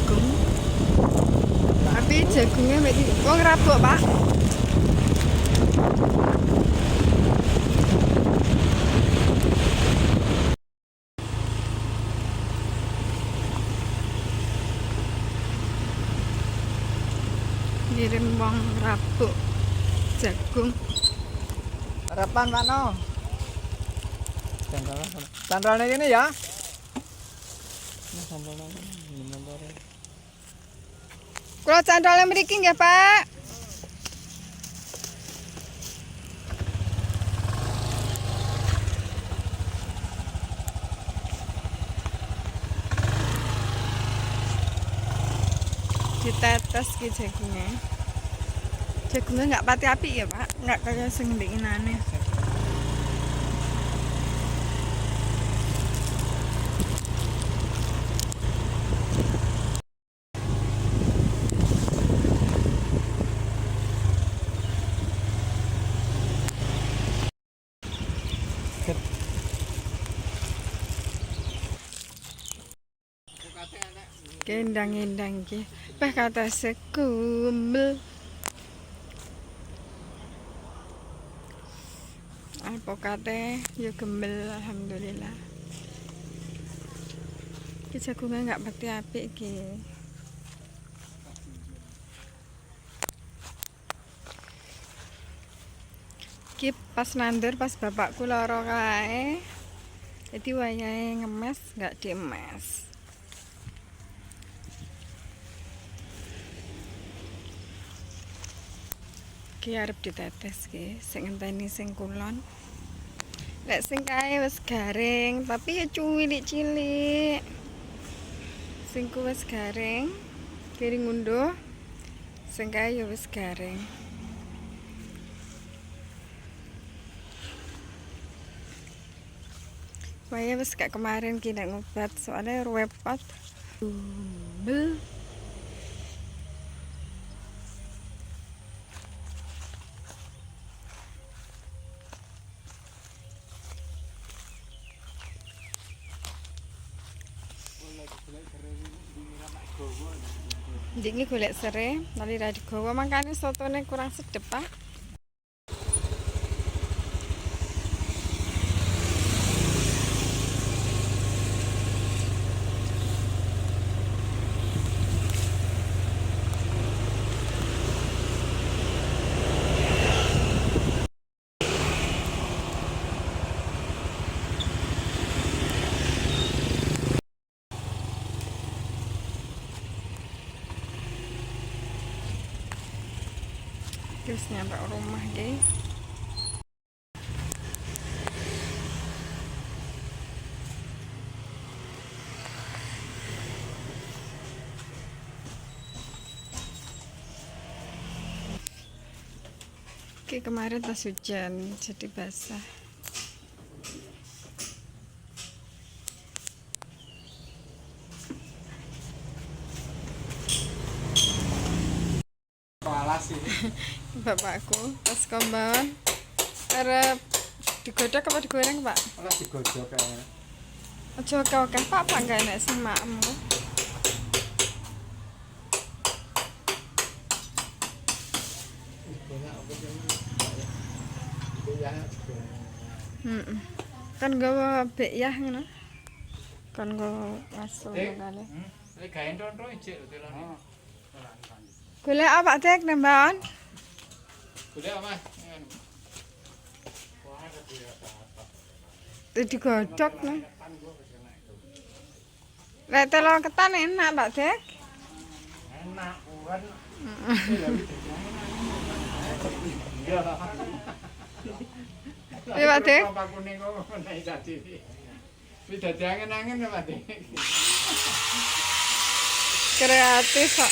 jagung. Tapi jagungnya mek wong rabuk, Pak. Ngirim wong rabuk jagung. Harapan Pak No. Sandalnya ini ya. Ini sandalnya ini. Kula candole mriki nggih, Pak. Ditetes ki jagungnya. Jagungnya nggak pati apik ya, Pak. Nggak kayak sing ndinginane. Kendang-kendang ki, bah kata sekumbel. Alpokate ya gembel alhamdulillah. Ki jagungnya nggak pati apik ki. Ki pas nandur pas bapakku lara kae. Jadi wayahe ngemes nggak diemes. Ki arep ditetes ki, sing ngenteni sing kulon. Lek sing kae wis garing, tapi ya cilik-cilik. Sing ku wis garing, kiri ngunduh. Sing kae ya wis garing. Waya wis gak kemarin ki nek ngobat, soalnya repot. Bel. Ndik iki golek serai, lali ra digawa mangkane sotone kurang sedep, Pak. Terus nyampe rumah guys. Oke, kemarin pas hujan jadi basah. Bapakku pas kombawan arep digodhog apa digoreng, Pak? Ora digodhog kae. Aja akeh Pak, Pak enggak enak sing maem. Kan gawa bek yah ngono. Kan gawa asul kali. Lek gawe enton-enton ijik lho telone. Golek apa Dek nembakan? Golek apa, Mas? Digodhog nih. Lek telur ketan enak, Pak Dek. Enak, kan. Iya, Pak Dek. Pak kuning kok naik dadi. Wis dadi angen-angen ya, Pak Dek. Kreatif kok.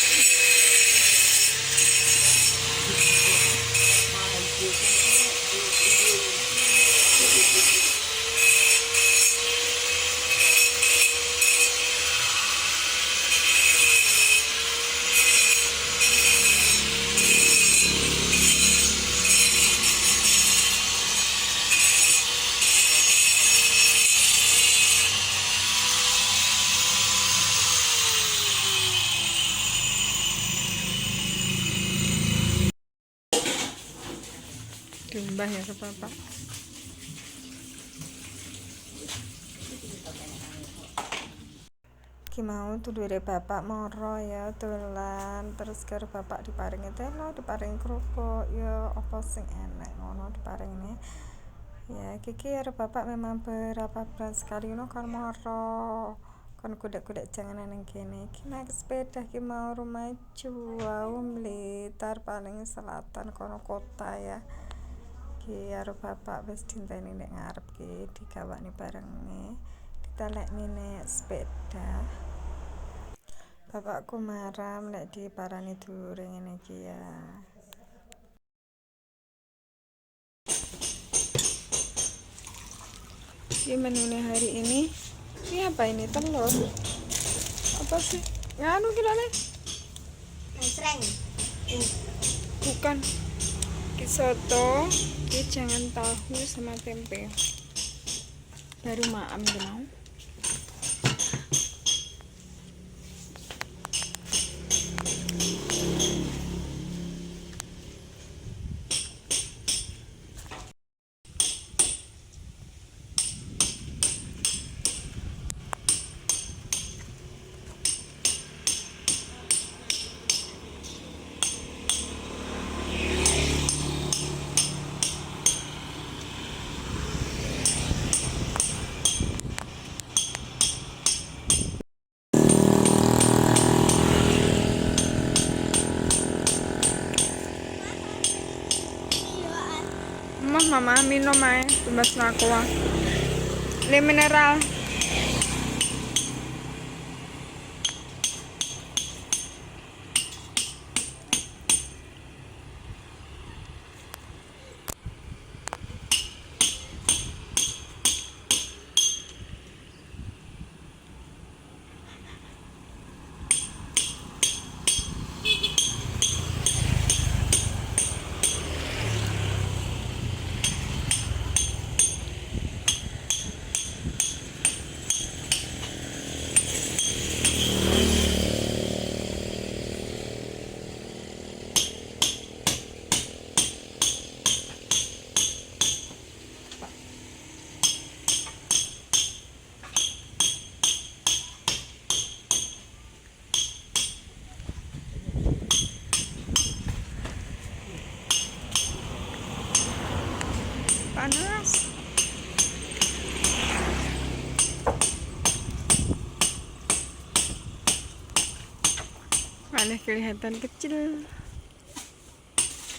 Diumbah ya ke bapak. Ki mau tudure bapak moro ya dolan, terus karo bapak diparingi telo, diparingi kerupuk ya apa sing enak ngono diparingi. Ya kiki karo bapak memang berapa bulan sekali ngono kan moro. Kon kuda-kuda jangan neng kene. Ki naik sepeda ki mau rumah Juau Blitar paling selatan kono kota ya. Ki karo bapak wis dinteni nek ngarep ki digawakne barenge. Ditalekne nek sepeda. Bapakku marah nek diparani dulure ngene iki ya. Ini menunya hari ini. Ini apa ini? Telur. Apa sih? Nganu kira nih? Sreng. Bukan. Ki soto, ki jangan tahu sama tempe. Baru maam mau. Mama minum aja, tumbas aqua. Le mineral. Panas. Malah kelihatan kecil.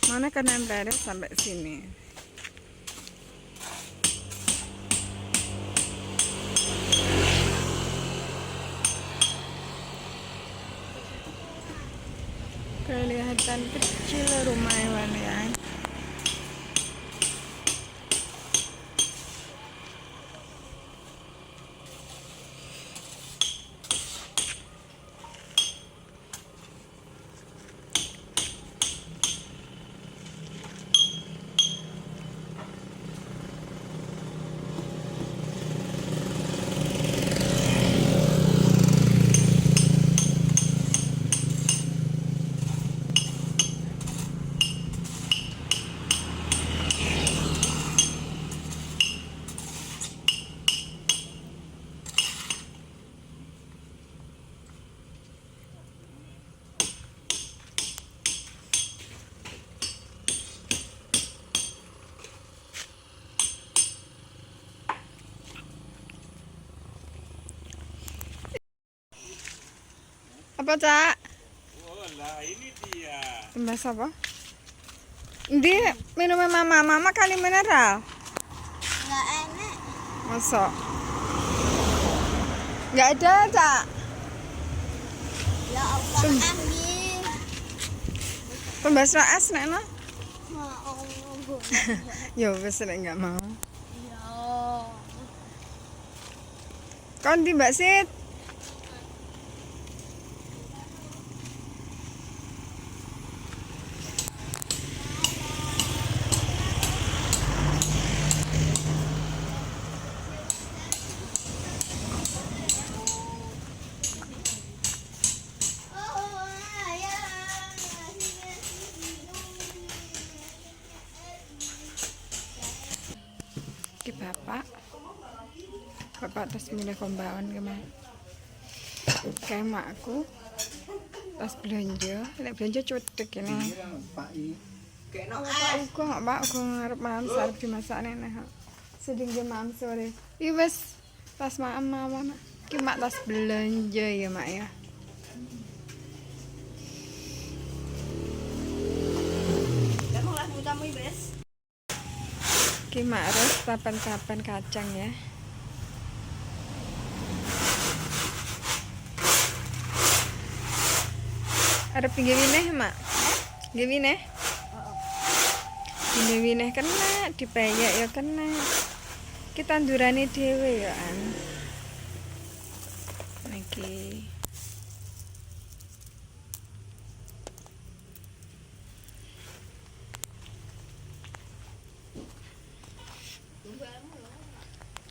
Mana kan ember sampai sini. Kelihatan kecil rumah hewan ya. Apa, Cak? Oh lah ini dia. Tumbas apa? Ini minumnya mama kali mineral. Nggak enak. Masuk. Nggak ada, Cak. Ya Allah, ambil. Tumbas raas nek no. Mau. Ya wis nek nggak mau. Ya. Kon di Mbak Sit. bapak tas milih kombawan kemana kayak makku tas belanja lek belanja cutek ini Iya, Pak I. aku nggak pak aku ngarep malam sarap dimasak nenek seding dia malam sore wes tas maam mama ki mak tas belanja ya mak ya ki mak res tapan-tapan kacang ya ada pinggir wineh mak pinggir wineh kena dipayak ya kena kita ndurani dhewe ya an niki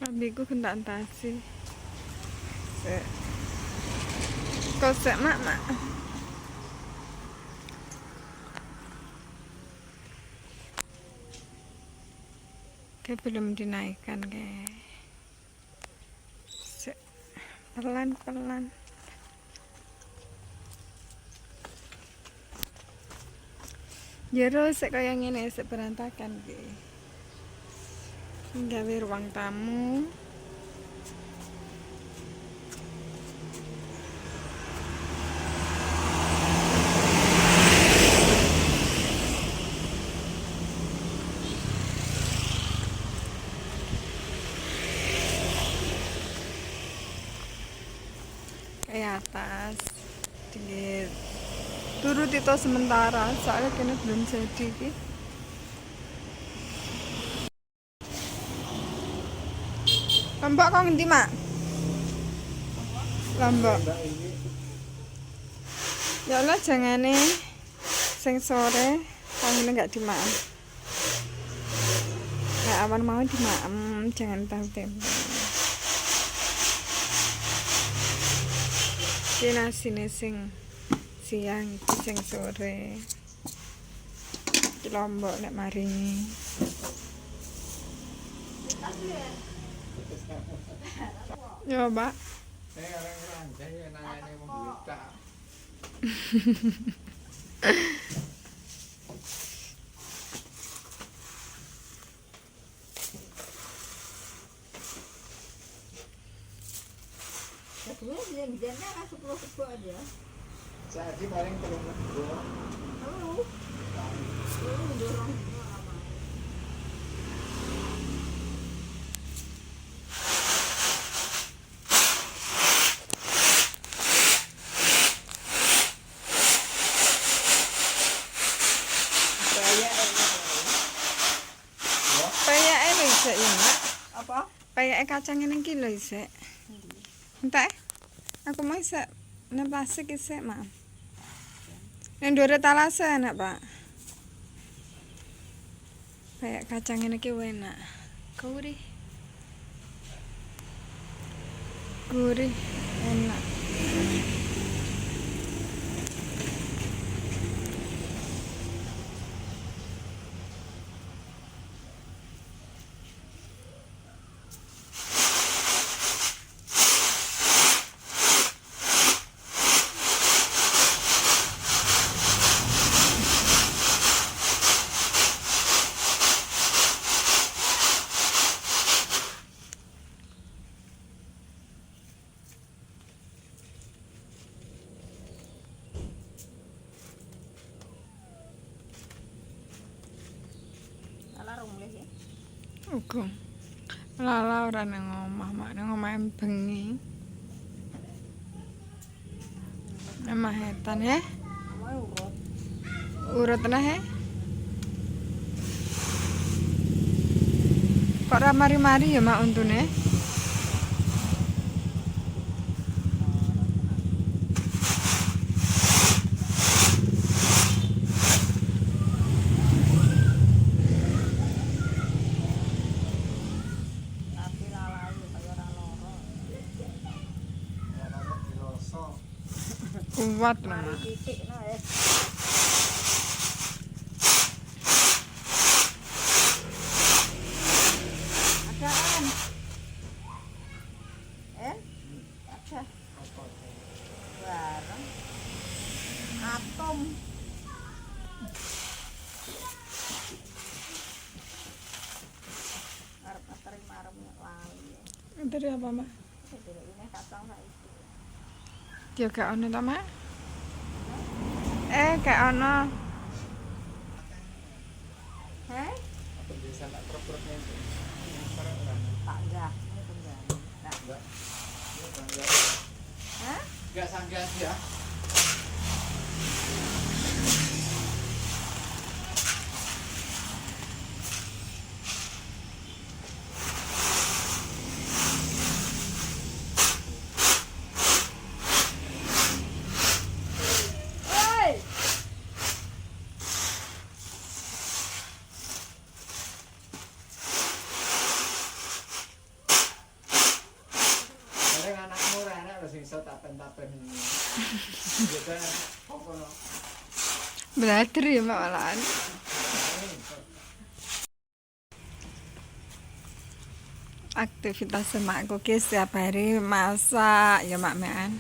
abiku kena antasi kosek mak kayak belum dinaikkan kayak pelan-pelan jero sek kaya ngene sek berantakan kayak gawe ruang tamu kayak atas tinggi turut itu sementara soalnya kena belum jadi ki lombok kok ngendi mak lombok Mbak ini ya Allah jangane sing sore tanggine nggak dimaem nggak awan mau dimaem jangan tahu tempe iki nasine sing siang iki sing sore iki lombok nek maringi yo mbak saya orang-orang saya nanya mau berita. Jadi paling perlu payake lho isek ya mbak Apa? payake kacang ngene iki lho isek entek aku mau isek nang plastik isek mak nang ndore talase enak pak payak kacang ngene iki enak gurih enak uga lala ora nang omah mak nang omah bengi emah etan ya urut nah he kok ra mari-mari ya mak untune kuat lho mak Atom. Arep terima arep lali. Dari apa, Mbak? Ini kacang saiki. Ya gak ono ta, Mak? Gak ono. Heh? Apa bisa nak perut-perutnya itu? Tak enggak. Ini enggak. Nah. Enggak. Hah? Enggak sanggan ya. Oi. Bareng anakmu ora enak lho sing iso tapen-tapen. Gitu. Apa no? Belajar ya, Mbak malahan. Aktivitas emakku ki setiap hari masak ya Mak Mean.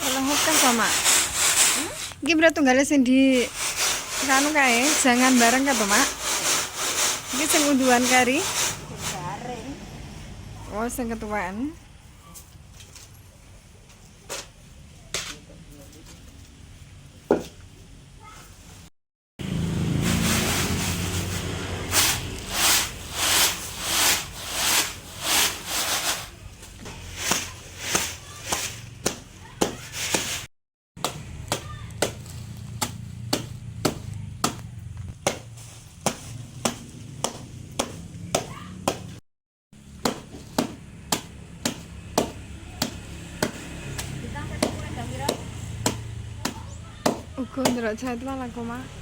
Kalau hokan sama. Iki berat tunggale sing di kanu kae, jangan bareng ka to, Mak. Iki sing unduhan kari. Garing. Oh, sing ketuaan. Ugo ndelok jadwal aku, Mak.